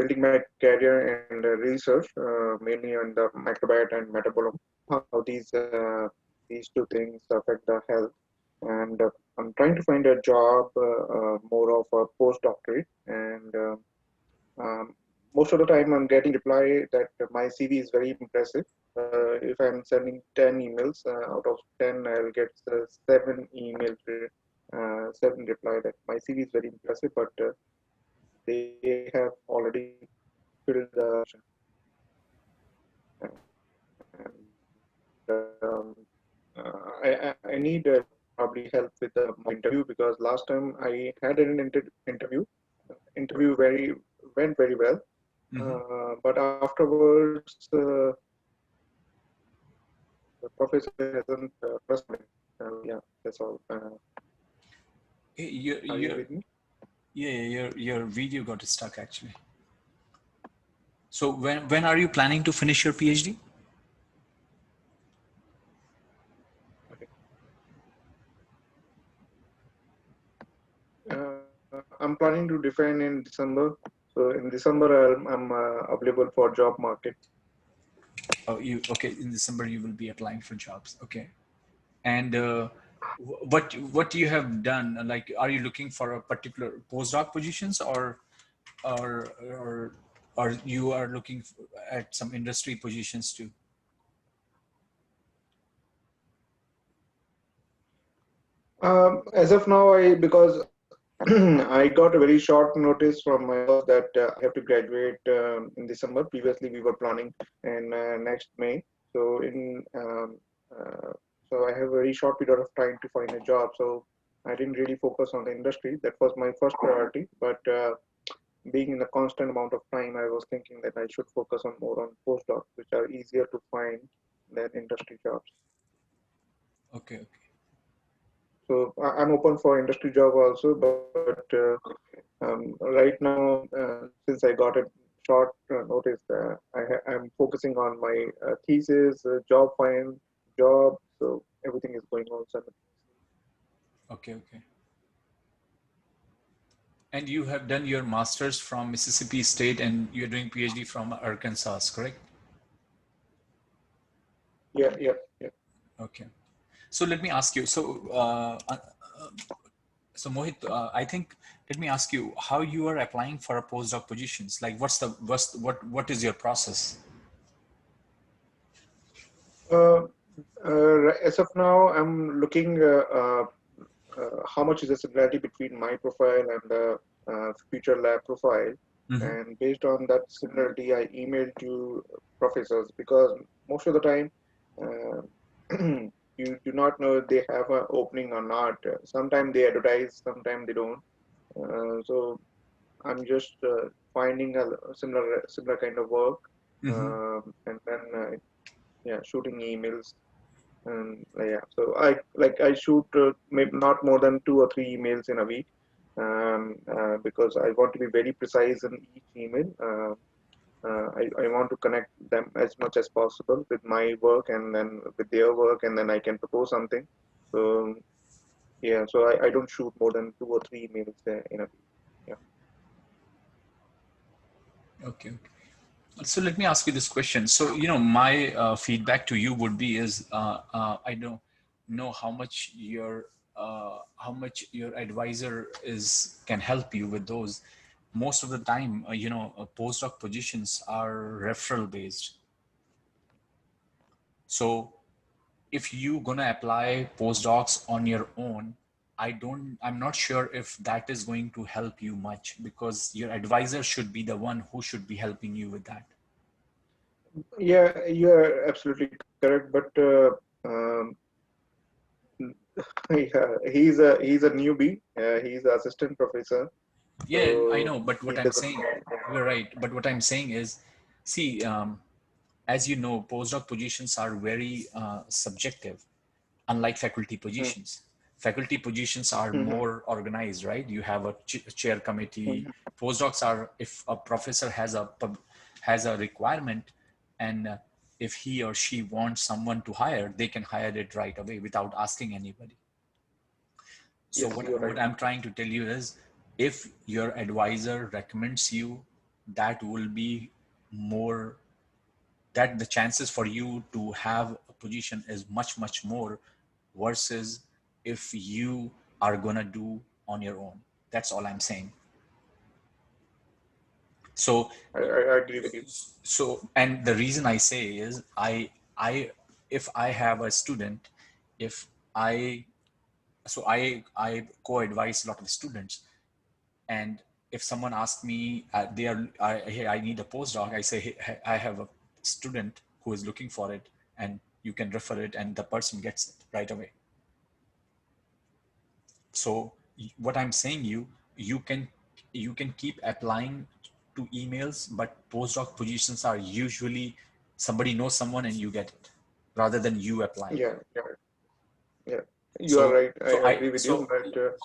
building my career in research, mainly on the microbiota and metabolism, how these two things affect the health. And I'm trying to find a job, more of a postdoctorate, and um, most of the time I'm getting reply that my CV is very impressive. If I'm sending 10 emails, out of 10, I'll get seven reply that my CV is very impressive, but they have already filled the and I need probably help with the my interview, because last time I had an interview went very well, but afterwards the professor hasn't trusted me. Yeah, that's all. Hey, Are you with me? your video got stuck actually. So when are you planning to finish your PhD? Okay. I'm planning to define in December. So in December, I'm available for job market. Oh, okay? In December you will be applying for jobs. Okay. And what you have done? Like, are you looking for a particular postdoc positions, or or you are looking at some industry positions too? As of now, because I got a very short notice from my boss that I have to graduate in December. Previously, we were planning in next May. So so I have a very short period of time to find a job. So I didn't really focus on the industry. That was my first priority. But being in a constant amount of time, I was thinking that I should focus on more on postdocs, which are easier to find than industry jobs. Okay, okay. So I'm open for industry job also, but right now, since I got a short notice, I'm focusing on my thesis, job, so everything is going on simultaneously. Okay, okay. And you have done your master's from Mississippi State, and you're doing PhD from Arkansas, correct? Yeah, yeah, yeah. Okay. So let me ask you. So Mohit, I think, let me ask you how you are applying for a postdoc positions. Like, what is your process? Uh, as of now, I'm looking how much is the similarity between my profile and the future lab profile. Mm-hmm. And based on that similarity, I emailed to professors, because most of the time uh, you do not know if they have an opening or not. Sometimes they advertise, sometimes they don't. So I'm just finding a similar kind of work, Mm-hmm. and then yeah, shooting emails. And yeah, so I shoot maybe not more than 2 or 3 emails in a week, because I want to be very precise in each email. I want to connect them as much as possible with my work and then with their work, and then I can propose something. So yeah, so I don't shoot more than 2 or 3 emails in a week. Yeah. Okay. Okay. So let me ask you this question. So, my feedback to you would be is, I don't know how much your advisor can help you with those. Most of the time, postdoc positions are referral based. So if you gonna apply postdocs on your own, I'm not sure if that is going to help you much, because your advisor should be the one who should be helping you with that. Yeah, you are absolutely correct. But he's a newbie. He's an assistant professor, Yeah, I so know, but he what I'm doesn't. saying, you're right. But what I'm saying is, see, as you know, postdoc positions are very subjective, unlike faculty positions. Faculty positions are Mhm, more organized, right? You have a chair committee. mhm. Postdocs are, if a professor has a requirement, and if he or she wants someone to hire, they can hire it right away without asking anybody. So Yes, you're what right. I'm trying to tell you is, if your advisor recommends you, that will be more, that the chances for you to have a position is much more versus if you are gonna do on your own. That's all I'm saying. So I agree with you. and the reason I say is I if I have a student, if I I co-advise a lot of students, and if someone asks me hey, I need a postdoc, I say, hey, I have a student who is looking for it, and you can refer it, and the person gets it right away. So what I'm saying, you can keep applying to emails, but postdoc positions are usually somebody knows someone and you get it rather than you applying. Yeah, yeah, yeah. You are So right. I agree with you.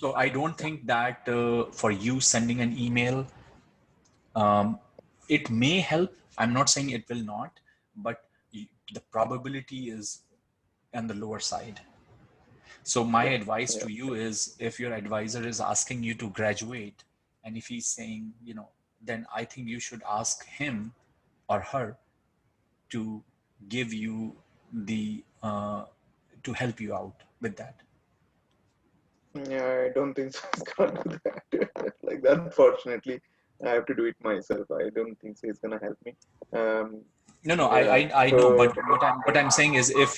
But I don't think that for you sending an email, um, it may help. I'm not saying it will not, but the probability is on the lower side. So my yeah, advice yeah. to you is, if your advisor is asking you to graduate, and if he's saying, then I think you should ask him or her to give you the to help you out with that. Yeah, I don't think so. He's gonna do that. Like that, unfortunately, I have to do it myself. I don't think so he's gonna help me. Um, No, no, yeah. I know, So but what I'm saying is, if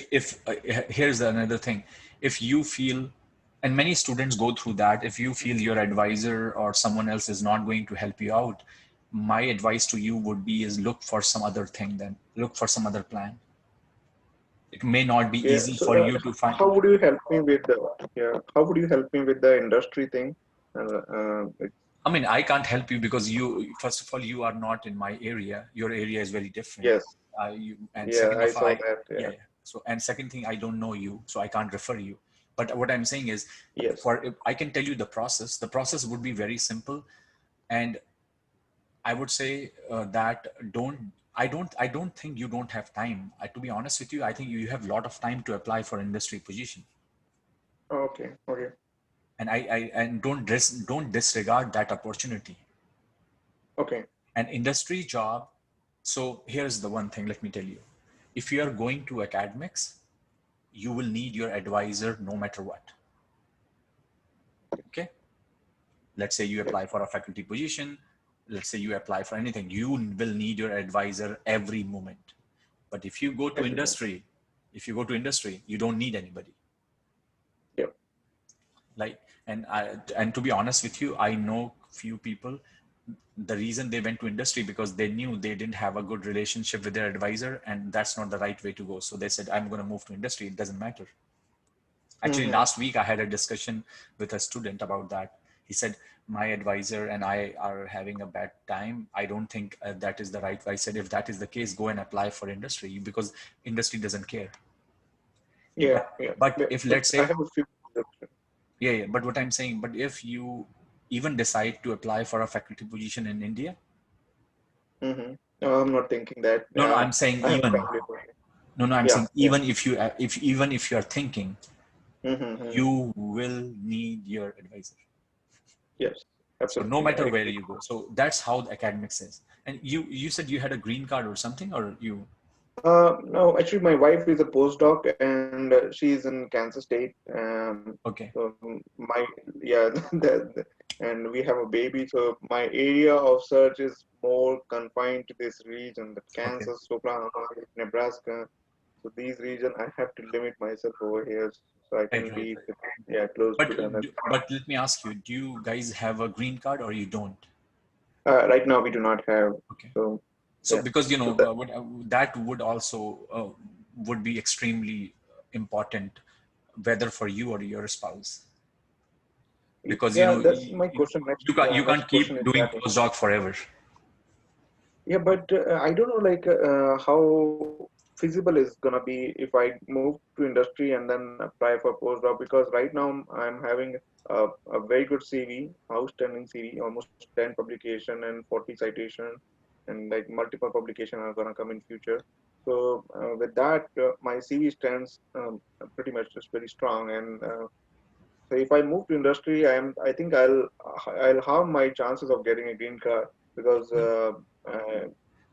here's another thing, if you feel, and many students go through that, if you feel your advisor or someone else is not going to help you out, my advice to you would be is look for some other thing. Then look for some other plan. It may not be yeah. easy So for you to how find. would you help me with the How would you help me with the industry thing? It's, I mean, I can't help you because first of all, you are not in my area. Your area is very different. yes. And Yeah, second I of saw all, that. yeah, Yeah. yeah. So, and second thing, I don't know you, so I can't refer you. But what I'm saying is, Yes. I can tell you the process. The process would be very simple, and I would say that I don't think you don't have time. To be honest with you, I think you have a lot of time to apply for industry position, Okay. Okay. and and don't disregard that opportunity. Okay. An industry job. So here's the one thing, let me tell you. If you are going to academics, you will need your advisor no matter what. Okay? Let's say you Yes. apply for a faculty position, let's say you apply for anything, you will need your advisor every moment. But if you go to Everyone. industry, you don't need anybody. Yep. Like, and to be honest with you, I know few people, the reason they went to industry because they knew they didn't have a good relationship with their advisor, and that's not the right way to go. So they said, I'm going to move to industry, it doesn't matter. Actually, Mm-hmm. last week I had a discussion with a student about that. He said, my advisor and I are having a bad time, I don't think that is the right way. I said, if that is the case, go and apply for industry, because industry doesn't care. Yeah. but Yeah. but if, But let's I say, have a few. yeah, yeah, but what I'm saying, but if you even decide to apply for a faculty position in India, Mm-hmm. No, I'm not thinking that. no, no, I'm saying I have a even, family. no, no, I'm Yeah. saying Yeah. even if you, if even if you are thinking, Mm-hmm. you will need your advisor. Yes. So no Absolutely. I matter where agree. you go. So that's how the academics is. And you said you had a green card or something, or you? No, actually, my wife is a postdoc and she's in Kansas State. Okay, My yeah, and we have a baby. So my area of search is more confined to this region, the okay. Kansas, Oklahoma, Nebraska. So these region, I have to limit myself over here so I Right, can right, be right. yeah close to But the. but let me ask you: do you guys have a green card or you don't? Right now, we do not have. Okay. So So yeah, because so that that would also would be extremely important, whether for you or your spouse, because yeah, that's my question. Next, you next can't keep question is doing that. postdoc forever. Yeah, but I don't know like how feasible is gonna be if I move to industry and then apply for postdoc, because right now I'm having a very good CV, outstanding CV, almost 10 publication and 40 citation, and like multiple publication are gonna come in future. So with that, my CV stands pretty much just very strong, and so if I move to industry, I think I'll have my chances of getting a green card. because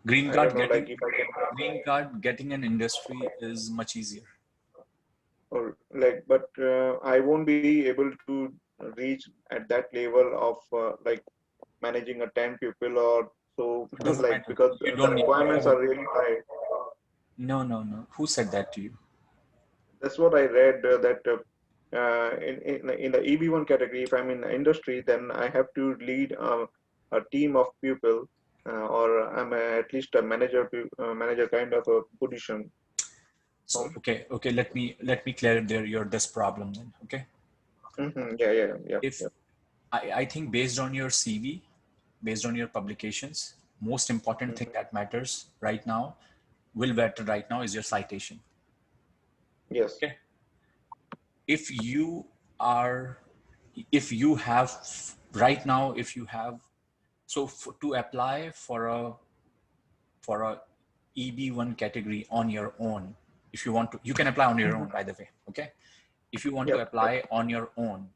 Green I don't card know, like getting if I can, green card getting an industry is much easier. or like, but I won't be able to reach at that level of like managing a 10 people or so, It doesn't like matter. because You the don't need to requirements have are a really high. no, no, no. Who said that to you? That's what I read that in the EB1 category, if I'm in the industry, then I have to lead a team of people, or at least a manager kind of a position. So Um, okay. Let me clear there your this problem then. Okay. yeah, yeah, yeah, If yeah. I think based on your CV, based on your publications, most important thing Hmm. that matters right now, will matter right now is your citation. Yes. Okay. If you are, if you have right now, if you have, so to apply for a EB1 category on your own, if you want to, you can apply on your Hmm. own, by the way. Okay. If you want to Yep, yep. apply on your own,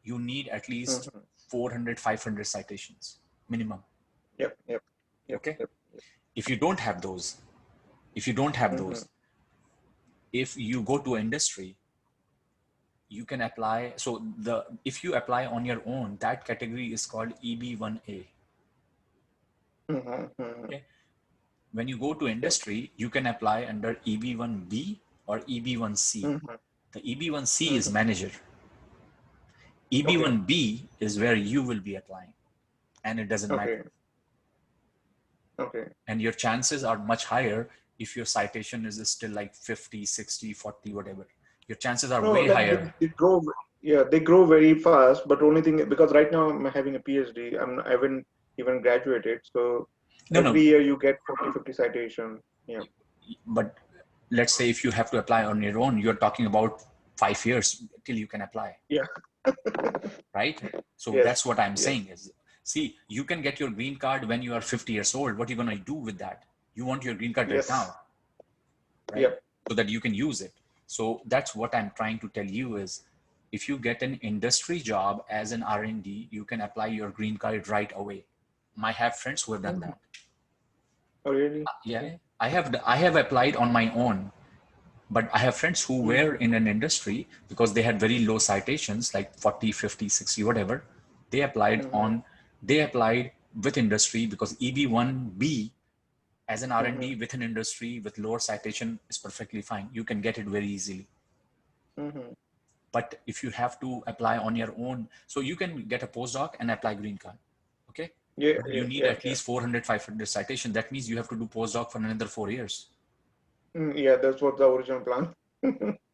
you need at least Hmm. 400, 500 citations minimum. Yep, yep, yep, Okay. yep. If you don't have those, if you don't have Hmm. those, if you go to industry, you can apply. So the if you apply on your own, that category is called EB1A. Hmm. Hmm. Okay. When you go to Yep. industry, you can apply under EB1B or EB1C. Hmm. The EB1C is Hmm. manager. Okay, EB1B is where you will be applying, and it doesn't matter. okay, okay. And your chances are much higher if your citation is still like 50, 60, 40, whatever. Your chances are No, way like higher. they grow, yeah, they grow very fast. But only thing, because right now I'm having a PhD, I haven't even graduated. So No, every no. year you get 40, 50 citation. Yeah, But let's say if you have to apply on your own, you're talking about 5 years till you can apply, yeah, right? So yes, that's what I'm yes. saying is, see, you can get your green card when you are 50 years old. What are you going to do with that? You want your green card right Yes. now, right? Yep. So that you can use it. So that's what I'm trying to tell you is, if you get an industry job as an R&D, you can apply your green card right away. I have friends who have done Mhm. that. Oh, really? Yeah, Okay. I have applied on my own, but I have friends who Mm-hmm. were in an industry because they had very low citations, like 40, 50, 60, whatever. They applied Mm-hmm. on, they applied with industry because EB1B as an Mm-hmm. R&D with an industry with lower citation is perfectly fine. You can get it very easily. Mm-hmm. But if you have to apply on your own, so you can get a postdoc and apply green card. Okay. Yeah, But you yeah, need yeah, at yeah. least 400, 500 citation. That means you have to do postdoc for another 4 years. Yeah, that's what the original plan.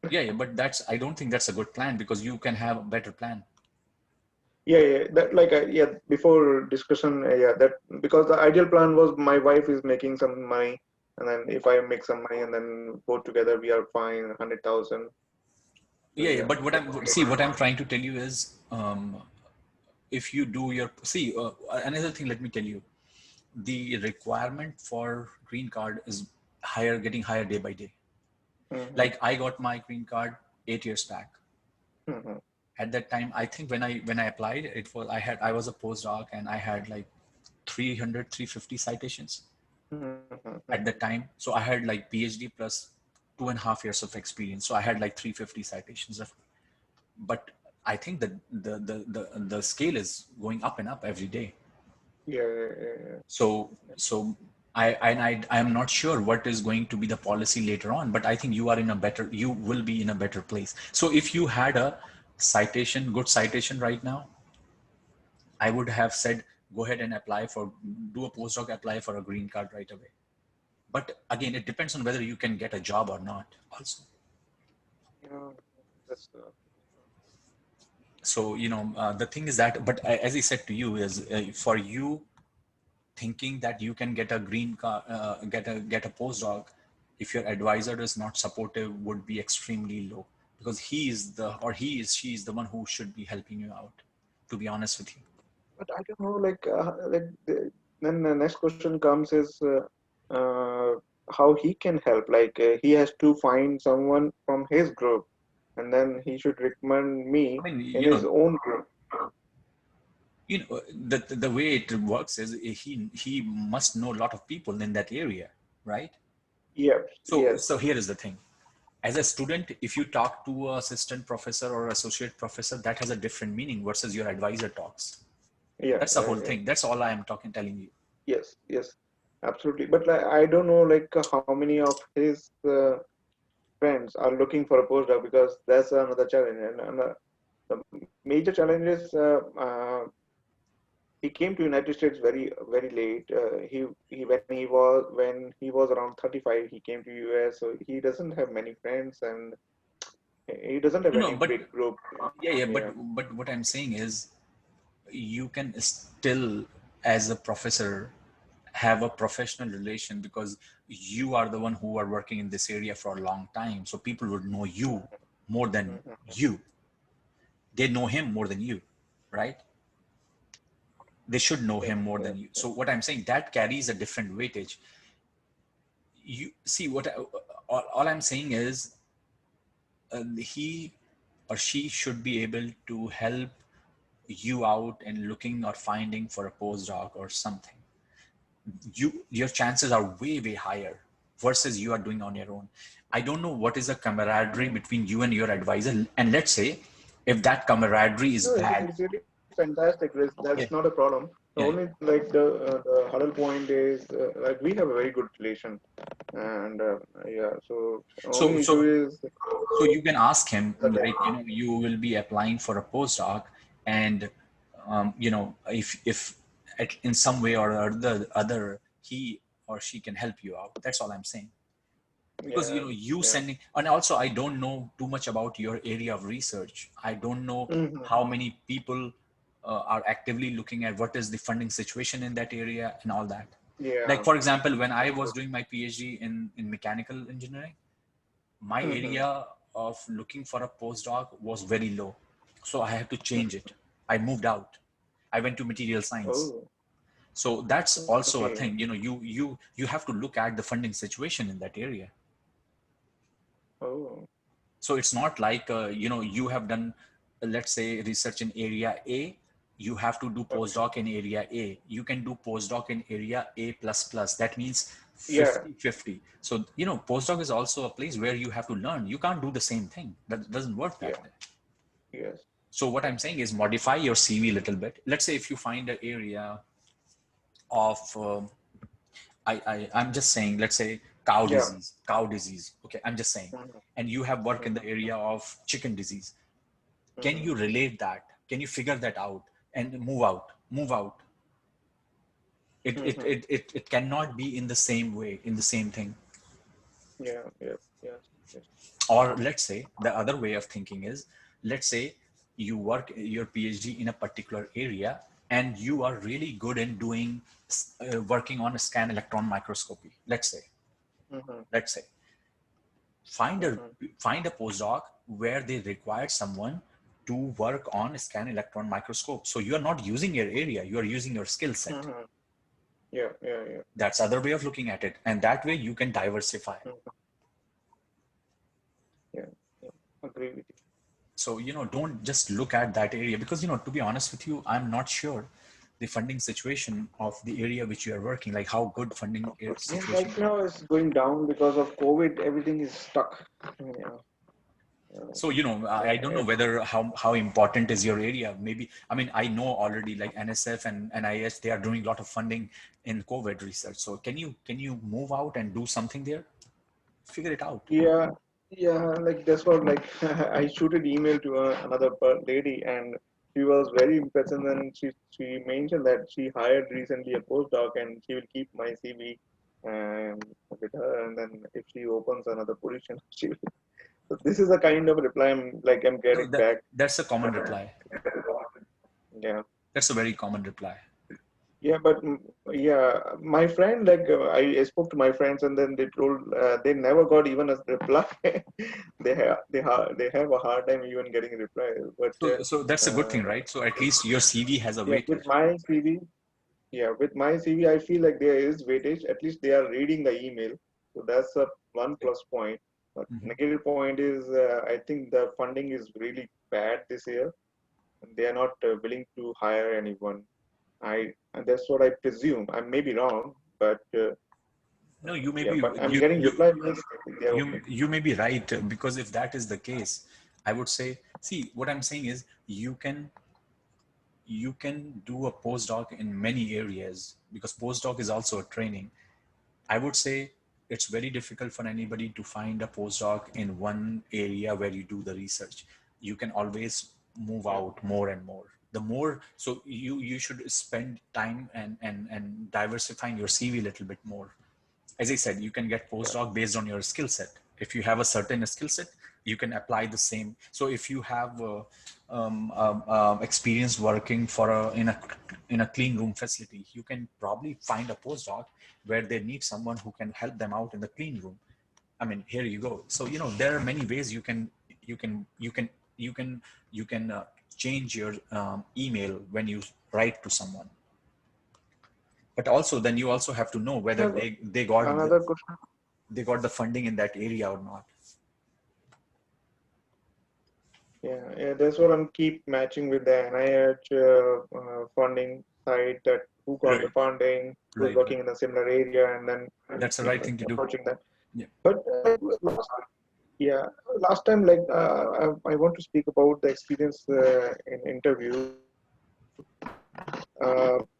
Yeah, yeah, but that's, I don't think that's a good plan because you can have a better plan. Yeah, yeah. That like yeah. Before discussion, yeah. That because the ideal plan was my wife is making some money, and then if I make some money, and then both together we are fine, 100,000. So Yeah, yeah, yeah, but what that I'm would make see what I'm trying to tell you is, if you do your see another thing, let me tell you, the requirement for green card is higher, getting higher day by day. sense. Like I got my green card 8 years back. Mm-hmm. At that time, I think when I applied, I was a postdoc and I had like 300, 350 citations Mm-hmm. at that time. So I had like PhD plus 2.5 years of experience. So I had like 350 citations of, but I think that the scale is going up and up every day. Yeah, yeah, yeah, So I am not sure what is going to be the policy later on, but I think you will be in a better place. So if you had a good citation right now, I would have said go ahead and do a postdoc, apply for a green card right away. But again, it depends on whether you can get a job or not also. yeah. That's So the thing is that, but as I said to you is, for you thinking that you can get a green card, get a postdoc, if your advisor is not supportive, would be extremely low, because she is the one who should be helping you out, to be honest with you. but I don't know, then the next question comes is how he can help. Like he has to find someone from his group, and then he should recommend I me mean, in his own group. The way it works is he must know a lot of people in that area, right? Yes, yes, So here is the thing. As a student, if you talk to a assistant professor or associate professor, that has a different meaning versus your advisor talks. yeah, That's the yeah, whole yeah. thing. That's all I am telling you. Yes, yes, absolutely. But like, I don't know like how many of his friends are looking for a postdoc, because that's another challenge. And the major challenge is he came to United States very late. He when he was around 35, he came to US. So he doesn't have many friends, and he doesn't have No, any no, but big group. yeah, Yeah. but what I'm saying is, you can still, as a professor, have a professional relation because you are the one who are working in this area for a long time. So people would know you more than Mhm. you. They know him more than you, right? They should know Yeah, him more yeah, than you. yeah. So what I'm saying, that carries a different weightage. You see what all I'm saying is, he or she should be able to help you out in looking or finding for a postdoc or something. Your chances are way higher versus you are doing on your own. I don't know what is the camaraderie between you and your advisor, and let's say if that camaraderie is No, bad. it's really fantastic. That's not Yeah, a problem. The yeah, only like the huddle point is like we have a very good relation, and yeah. So the so only issue so is so you can ask him, the like, you will be applying for a postdoc, and if in some way or the other he or she can help you out. That's all I'm saying. Because yeah, you yeah. sending, and also I don't know too much about your area of research. I don't know how Mm-hmm. many people are actively looking at what is the funding situation in that area and all that. Like Yeah. for example, when I was doing my PhD in mechanical engineering, my Mm-hmm. area of looking for a postdoc was very low, so I had to change it. I moved out. I went to material science. Oh, So that's also a okay. thing. You have to look at the funding situation in that area. Oh. So it's not like you have done, let's say, research in area A, you have to do Okay. postdoc in area A. You can do postdoc in area A plus plus. That means Yeah. 50-50. So postdoc is also a place where you have to learn. You can't do the same thing. That doesn't work that Yeah. way. Yes. So what Yes. I'm saying is modify your CV a little bit. Let's say if you find an area of I'm just saying, let's say Yeah. cow disease. Okay, I'm just saying, Mm-hmm. and you have work in the Mm-hmm. area of chicken disease. Can Mm-hmm. you relate that? Can you figure that out and move out? Mm-hmm. It cannot be in the same way, in the same thing. Yeah. Yeah. Yes. Yes. Or let's say the other way of thinking is, let's say you work your PhD in a particular area and you are really good in doing working on a scan electron microscopy. Mm-hmm. Let's say find a Mm-hmm. find a postdoc where they require someone to work on scan electron microscope. So you are not using your area, you are using your skill set. Mm-hmm. Yeah. Yeah. Yeah. That's other way of looking at it, and that way you can diversify. Mm-hmm. Yeah. Yeah. Agree with you. So don't just look at that area, because to be honest with you, I'm not sure the funding situation of the area which you are working, like how good funding Yeah. situation. Right now it's going down because of COVID. Everything is stuck. Yeah. Uh, So I don't know yeah. whether how important is your area. Maybe, I mean, I know already, like NSF and NIH, they are doing a lot of funding in COVID research. So can you move out and do something there? Figure it out. Yeah, yeah, like that's what like I shoot an email to another lady, and she was very impressed, and then she mentioned that she hired recently a postdoc and she will keep my CV um, with her, and then if she opens another position, she will. So this is the kind of reply I'm No, getting back. that's a common reply. Yeah. That's a very common reply. Yeah, but yeah, my friend, like I spoke to my friends, and then they told they never got even a reply. They have a hard time even getting a reply. But So that's a good thing, right? So at least your CV has a yeah, with weightage. my CV, yeah, with my CV, I feel like there is weightage. At least they are reading the email, so that's a one Okay. plus point. But Mhm. negative point is I think the funding is really bad this year. and they are not willing to hire anyone. And that's what I presume. I may be wrong, but No, you may yeah. be But I'm getting reply means they're okay. you may be right, because if that is the case, I would say, see, what I'm saying is you can do a postdoc in many areas, because postdoc is also a training. I would say it's very difficult for anybody to find a postdoc in one area where you do the research. You can always move Yeah, out more and more. The more, so you should spend time and diversifying your CV a little bit more. As I said, you can get yeah, postdoc based on your skill set. If you have a certain skill set, you can apply the same. So if you have experience working for in a clean room facility, you can probably find a postdoc where they need someone who can help them out in the clean room. I mean, here you go. So there are many ways you can you can you can you can change your email when you write to someone. But also, then you also have to know I whether have another question. they got the funding in that area or not. Yeah, yeah, that's what I'm keep matching with the NIH funding side, that who got the Right, funding, who's right, right. working in a similar area, and then That's the right like thing to do. approaching that. Yeah. But yeah, last time, like I want to speak about the experience in interview.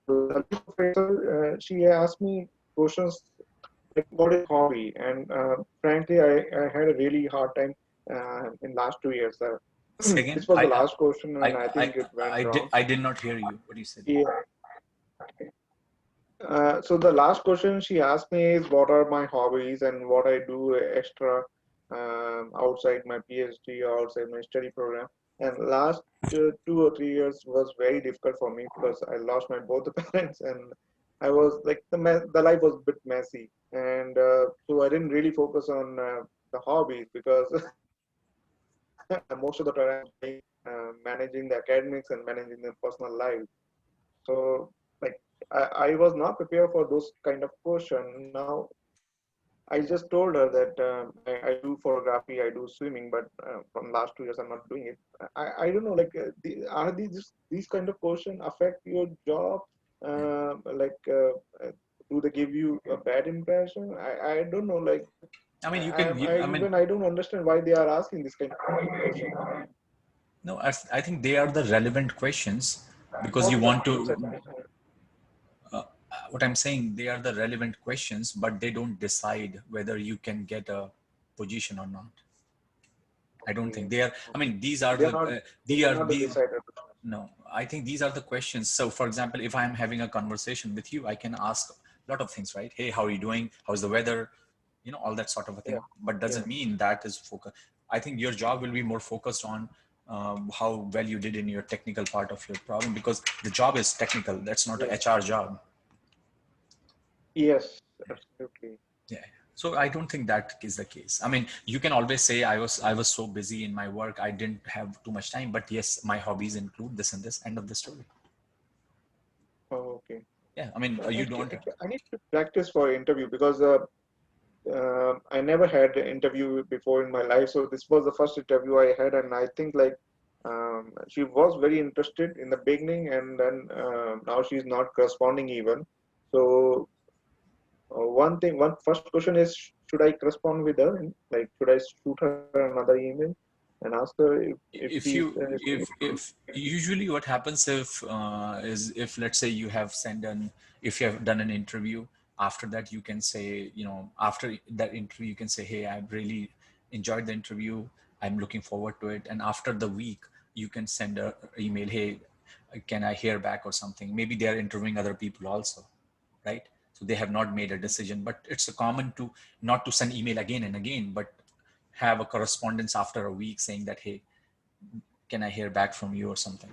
The professor, she asked me questions like, "What is hobby?" And frankly, I had a really hard time in last 2 years. Say This again. was the last question, and I, I I, think it went wrong. I did not hear you. What you said. Yeah. So the last question she asked me is, what are my hobbies and what I do extra outside my PhD or outside my study program. And last 2 or 3 years was very difficult for me because I lost my both the parents, and I was like the life was a bit messy, and so I didn't really focus on the hobbies because most of the time I was doing managing the academics and managing the personal life. So like I was not prepared for those kind of question. Now I just told her that I do photography, I do swimming, but from last 2 years I'm not doing it. I don't know, like are these kind of question affect your job? Like do they give you a bad impression? I don't know. Like I mean, I mean, I don't understand why they are asking this kind of question. no, I think they are the relevant questions, because you What want questions to. actually? What I'm saying, they are the relevant questions, but they don't decide whether you can get a position or not. I don't think Okay, they are. I okay. mean, these are They are the not these are the these. decider. No, I think these are the questions. So, for example, if I'm having a conversation with you, I can ask a lot of things, right? Hey, how are you doing? How's the weather? All that sort of a Yeah, thing. But yeah, doesn't mean that is focus. I think your job will be more focused on how well you did in your technical part of your problem, because the job is technical. That's not a yeah. HR job. Yes, absolutely. Yeah. So I don't think that is the case. I mean, you can always say I was so busy in my work, I didn't have too much time. But yes, my hobbies include this and this. End of the story. Oh, okay. Yeah. I mean, So you don't. I need to practice for interview because I never had an interview before in my life. So this was the first interview I had, and I think like she was very interested in the beginning, and then now she's not corresponding even. So one first question is, should I correspond with her? Like, should I shoot her another email and ask her if if she's you if usually what happens if is, if let's say you have sent an if you have done an interview, after that you can say, after that interview you can say, hey, I really enjoyed the interview, I'm looking forward to it. And after the week you can send a email, hey, can I hear back or something. Maybe they are interviewing other people also, right? So they have not made a decision. But it's a common to not to send email again and again, but have a correspondence after a week saying that, hey, can I hear back from you or something.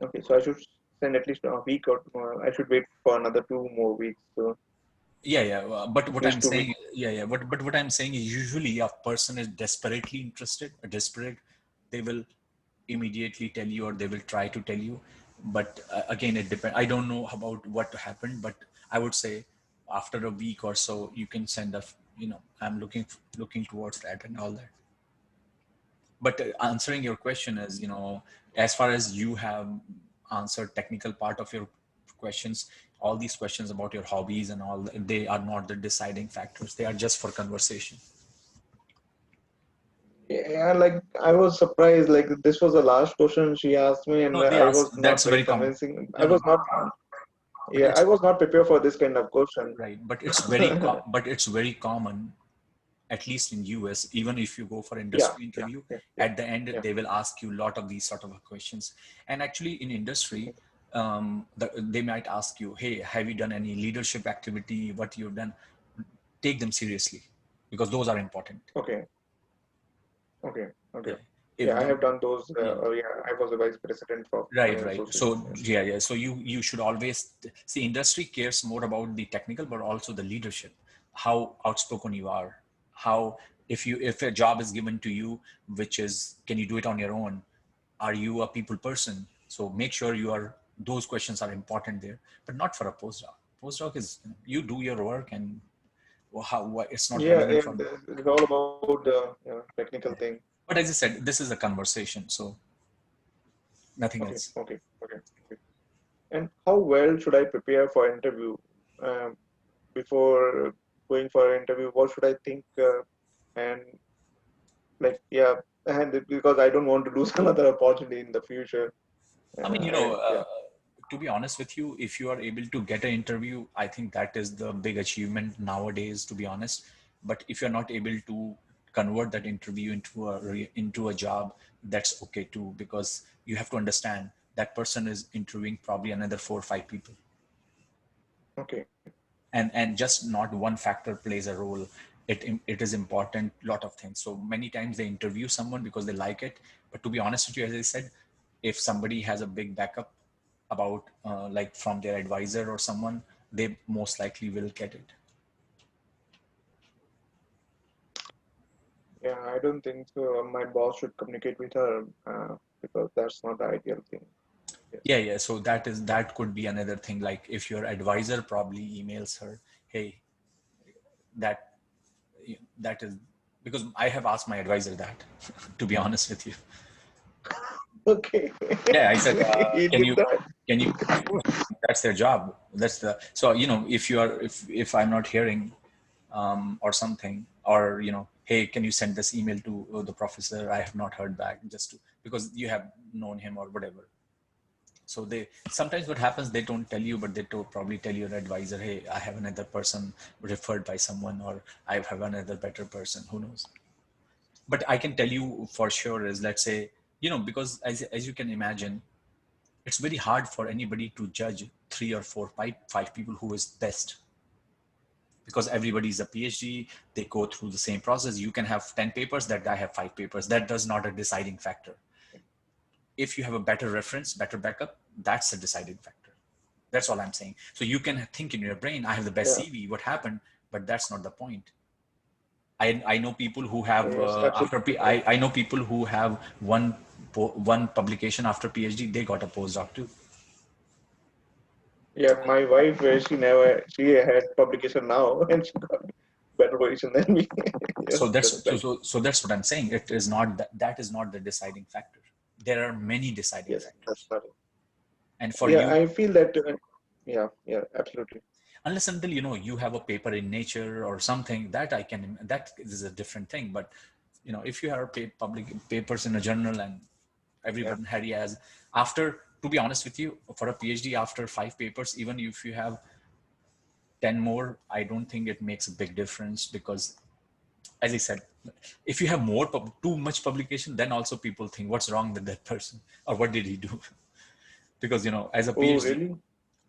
okay? So I should send at least a week, or I should wait for another 2 more weeks. So Yeah. But at what least I'm 2 weeks. saying, yeah. But what I'm saying is, usually a person is desperately interested, or desperate, they will immediately tell you, or they will try to tell you. But again, it depends. I don't know about what happened, but I would say after a week or so, you can send a, I'm looking towards that and all that. But answering your question is, as far as you have answered technical part of your questions, all these questions about your hobbies and all, they are not the deciding factors. They are just for conversation. Yeah, like I was surprised. Like this was the last question she asked me, and No, they I ask. was not That's very very common. convincing. No, I was no, not. but Yeah, I was not prepared for this kind of question. right. But it's very common, at least in US. Even if you go for Yeah, industry yeah, interview, yeah, yeah, at the end yeah. they will ask you a lot of these sort of questions. And actually, in industry, they might ask you, "Hey, have you done any leadership activity? What you've done?" Take them seriously, because those are important. Okay, okay, okay. Yeah. Yeah, If I the have done those. Yeah. Yeah, I was the vice president for my Right, right. association. So Yeah. yeah, yeah. So you should always see, industry cares more about the technical, but also the leadership, how outspoken you are, how, if a job is given to you, which is, can you do it on your own? Are you a people person? So make sure you are. Those questions are important there, but not for a postdoc. Postdoc is, you do your work, and it's not Yeah, relevant yeah. for. It's all about the technical thing. But as I said, this is a conversation, so nothing Okay, else. okay, okay. Okay. And how well should I prepare for interview? Um, Before going for an interview, what should I think? And like, yeah, and because I don't want to lose another opportunity in the future. I mean, Yeah, to be honest with you, if you are able to get an interview, I think that is the big achievement nowadays, to be honest. But if you're not able to convert that interview into a job, that's okay too, because you have to understand that person is interviewing probably another 4 or 5 people, okay. and just not one factor plays a role. It is important, lot of things. So many times they interview someone because they like it, but to be honest with you, as I said, if somebody has a big backup about, like from their advisor or someone, they most likely will get it. Yeah, I don't think so. My boss should communicate with her because that's not the ideal thing. Yes. Yeah, so that could be another thing, like if your advisor probably emails her, hey, that that is, because I have asked my advisor that, to be honest with you. Okay. Yeah, I said, He can did you, that. of course, that's their job. That's the, so, if you are, if I'm not hearing, or something, or, hey, can you send this email to the professor? I have not heard back, just to, because you have known him or whatever. So they, sometimes what happens, they don't tell you, but they probably tell your advisor, hey, I have another person referred by someone, or I have another better person, who knows. But I can tell you for sure is, let's say, because as you can imagine, it's very hard for anybody to judge 3 or 4, 5 people who is best, because everybody is a PhD. They go through the same process. You can have 10 papers, that guy have 5 papers. That does not a deciding factor. If you have a better reference, better backup, that's a deciding factor. That's all I'm saying. So you can think in your brain, I have the best Yeah. CV, what happened? But that's not the point. I know people who have, Yes, absolutely correct. I know people who have one publication after PhD, they got a postdoc too. Yeah, my wife, she had publication now, and she got better position than me. Yes, So that's that's so, right. so, so that's what I'm saying. It is not that is not the deciding factor. There are many deciding Yes, that's factors, not it. and for Yeah, you, I feel that. Yeah, yeah, absolutely. unless until you have a paper in Nature or something, that I can, that is a different thing. But if you have public papers in a journal, and Yeah, everyone had has, after, to be honest with you, for a PhD, after 5 papers, even if you have 10 more, I don't think it makes a big difference, because as I said, if you have too much publication, then also people think, what's wrong with that person, or what did he do? Because as a oh, PhD, really?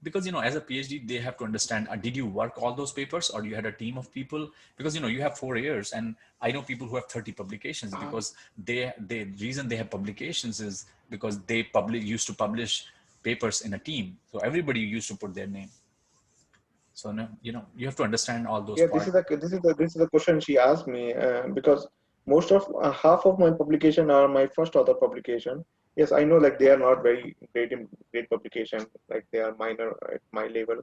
because as a PhD, they have to understand, did you work all those papers, or you had a team of people? Because you have 4 years, and I know people who have 30 publications, Ah, because the reason they have publications is because they used to publish papers in a team, so everybody used to put their name. So no, you have to understand all those yeah, this points. is the question she asked me because most of half of my publication are my first author publication. Yes, I know, like they are not very great publication, like they are minor at my level.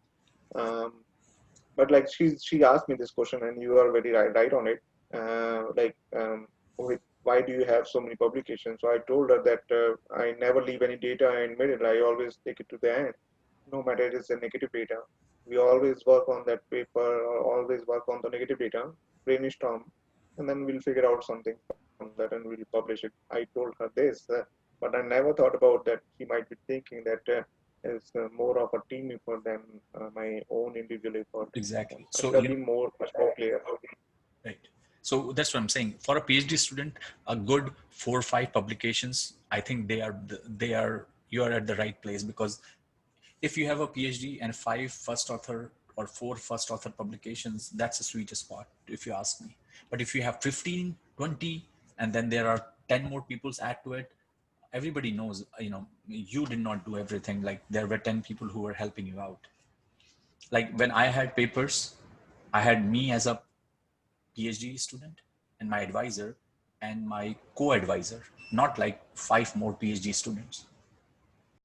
Um, but like she asked me this question, and you are very right on it. Like with why do you have so many publications? So I told her that I never leave any data in middle. I always take it to the end, no matter it is a negative data. We always work on that paper, or always work on the negative data, brainstorm, and then we'll figure out something from that and we'll publish it. I told her this, but I never thought about that she might be thinking that it's more of a team effort than my own individual effort. Exactly. I So, should have been much more clear. right. So that's what I'm saying. For a PhD student, a good 4 or 5 publications, I think you are at the right place, because if you have a PhD and 5 first author or 4 first author publications, that's a sweet spot, if you ask me. But if you have 15, 20, and then there are 10 more people's add to it, everybody knows, you did not do everything. Like, there were 10 people who were helping you out. Like, when I had papers, I had me as a PhD student and my advisor and my co-advisor, not like 5 more PhD students.